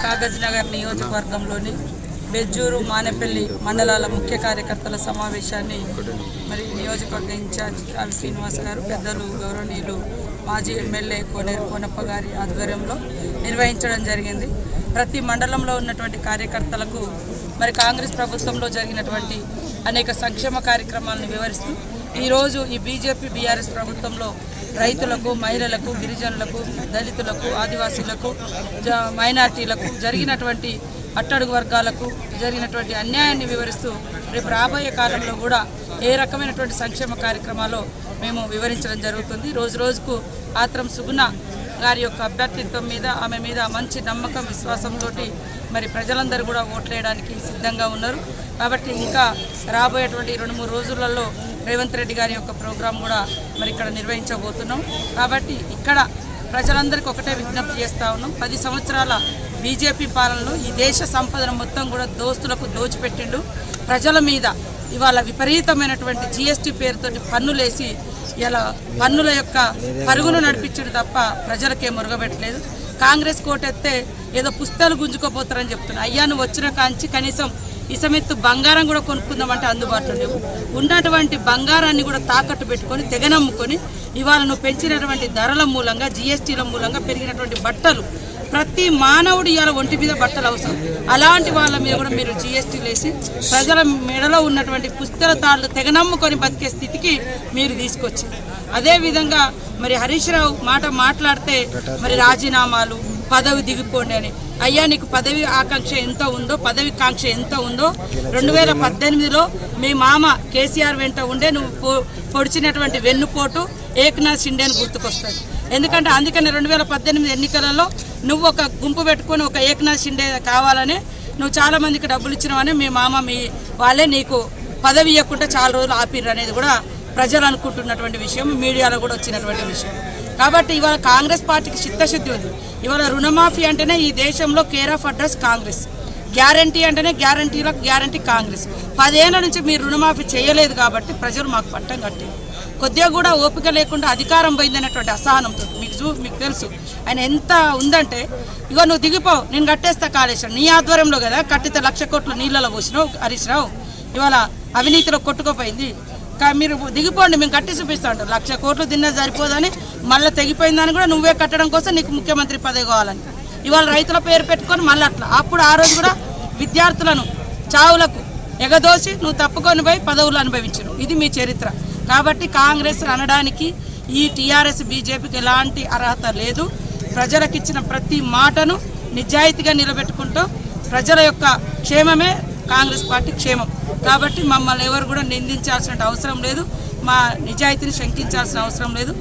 కాగజ్నగర్ నియోజకవర్గంలోని బెజ్జూరు మానేపల్లి మండలాల ముఖ్య కార్యకర్తల సమావేశాన్ని మరి నియోజకవర్గ ఇన్ఛార్జ్ ఆల్ శ్రీనివాస్ గారు, పెద్దలు గౌరవనీయులు మాజీ ఎమ్మెల్యే కోనేరు కోనప్ప గారి ఆధ్వర్యంలో నిర్వహించడం జరిగింది. ప్రతి మండలంలో ఉన్నటువంటి కార్యకర్తలకు మరి కాంగ్రెస్ ప్రభుత్వంలో జరిగినటువంటి అనేక సంక్షేమ కార్యక్రమాలను వివరిస్తూ ఈరోజు ఈ బీజేపీ బీఆర్ఎస్ ప్రభుత్వంలో రైతులకు, మహిళలకు, గిరిజనులకు, దళితులకు, ఆదివాసీలకు, మైనార్టీలకు జరిగినటువంటి అట్టడుగు వర్గాలకు జరిగినటువంటి అన్యాయాన్ని వివరిస్తూ రేపు రాబోయే కాలంలో కూడా ఏ రకమైనటువంటి సంక్షేమ కార్యక్రమాలు మేము వివరించడం జరుగుతుంది. రోజు రోజుకు ఆత్రం సుగుణ గారి యొక్క అభ్యర్థిత్వం మీద, ఆమె మీద మంచి నమ్మకం, విశ్వాసంతో మరి ప్రజలందరూ కూడా ఓట్లేయడానికి సిద్ధంగా ఉన్నారు. కాబట్టి ఇంకా రాబోయేటువంటి 2-3 రోజులలో రేవంత్ రెడ్డి గారి యొక్క ప్రోగ్రాం కూడా మరి ఇక్కడ నిర్వహించబోతున్నాం. కాబట్టి ఇక్కడ ప్రజలందరికీ ఒకటే విజ్ఞప్తి చేస్తూ ఉన్నాం. 10 సంవత్సరాల బీజేపీ పాలనలో ఈ దేశ సంపదను మొత్తం కూడా దోస్తులకు దోచిపెట్టిండు. ప్రజల మీద ఇవాళ విపరీతమైనటువంటి జీఎస్టీ పేరుతోటి పన్నులేసి ఇలా పన్నుల యొక్క పరుగును నడిపించడం తప్ప ప్రజలకే మురగబెట్టలేదు. కాంగ్రెస్ కోటెత్తే ఏదో పుస్తకాలు గుంజుకోపోతారని చెప్తున్నా. అయ్యా నువ్వు వచ్చిన కాంచి కనీసం ఇసమెత్తు బంగారం కూడా కొనుక్కుందామంటే అందుబాటులో లేవు. ఉన్నటువంటి బంగారాన్ని కూడా తాకట్టు పెట్టుకొని తెగనమ్ముకొని ఇవాళ నువ్వు పెంచినటువంటి ధరల మూలంగా, జీఎస్టీల మూలంగా పెరిగినటువంటి బట్టలు, ప్రతి మానవుడు ఇవాళ ఒంటి మీద బట్టలు అవసరం. అలాంటి వాళ్ళ మీద కూడా మీరు జీఎస్టీలు వేసి ప్రజల మెడలో ఉన్నటువంటి పుస్తల తాళ్ళు తెగనమ్ముకొని బతికే స్థితికి మీరు తీసుకొచ్చారు. అదేవిధంగా మరి హరీష్ రావు మాట్లాడితే మరి రాజీనామాలు, పదవి దిగిపోండి అని. అయ్యా నీకు పదవి ఆకాంక్ష ఎంత ఉందో, పదవి కాంక్ష ఎంత ఉందో 2018లో మీ మామ కేసీఆర్ వెంట ఉండే నువ్వు పొడిచినటువంటి వెన్నుపోటు ఏక్నాథ్ షిండే అని గుర్తుకొస్తుంది. ఎందుకంటే అందుకని 2018 ఎన్నికలలో నువ్వు ఒక గుంపు పెట్టుకొని ఒక ఏక్నాథ్ షిండే కావాలని నువ్వు చాలా మందికి డబ్బులు ఇచ్చినావని మీ మామ మీ వాళ్ళే నీకు పదవి ఇవ్వకుండా చాలా రోజులు ఆపిర్రు అనేది కూడా ప్రజలు అనుకుంటున్నటువంటి విషయం, మీడియాలో కూడా వచ్చినటువంటి విషయం. కాబట్టి ఇవాళ కాంగ్రెస్ పార్టీకి చిత్తశుద్ధి ఉంది. ఇవాళ రుణమాఫీ అంటేనే ఈ దేశంలో care of address Congress, guarantee అంటేనే గ్యారంటీలకు గ్యారంటీ కాంగ్రెస్. 10 ఏళ్ల నుంచి మీరు రుణమాఫీ చేయలేదు కాబట్టి ప్రజలు మాకు పట్టం కట్టారు. కొద్దిగా కూడా ఓపిక లేకుండా అధికారం పోయిందనేటువంటి అసహనంతో మీకు తెలుసు ఆయన ఎంత ఉందంటే, ఇగో నువ్వు దిగిపోవు, నేను కట్టేస్తా కాళేశ్వరం, నీ ఆధ్వర్యంలో కదా కట్టితే 1,00,000 కోట్లు నీళ్ళలో పోసినావు హరీష్ రావు, ఇవాళ అవినీతిలో కొట్టుకుపోయింది, మీరు దిగిపోండి మేము కట్టి చూపిస్తా ఉంటారు. 1,00,000 కోట్లు తిన్నా సరిపోదని మళ్ళీ తెగిపోయిందని కూడా నువ్వే కట్టడం కోసం నీకు ముఖ్యమంత్రి పదవి కావాలని ఇవాళ రైతుల పేరు పెట్టుకొని మళ్ళీ అట్లా. అప్పుడు ఆ రోజు కూడా విద్యార్థులను చావులకు ఎగదోసి నువ్వు తప్పుకొని పోయి పదవులు అనుభవించను. ఇది మీ చరిత్ర. కాబట్టి కాంగ్రెస్ అనడానికి ఈ టీఆర్ఎస్ బీజేపీకి ఎలాంటి అర్హత లేదు. ప్రజలకు ఇచ్చిన ప్రతి మాటను నిజాయితీగా నిలబెట్టుకుంటూ ప్రజల యొక్క క్షేమమే కాంగ్రెస్ పార్టీ క్షేమం. కాబట్టి మమ్మల్ని ఎవరు కూడా నిందించాల్సిన అవసరం లేదు, మా నిజాయితీని శంకించాల్సిన అవసరం లేదు.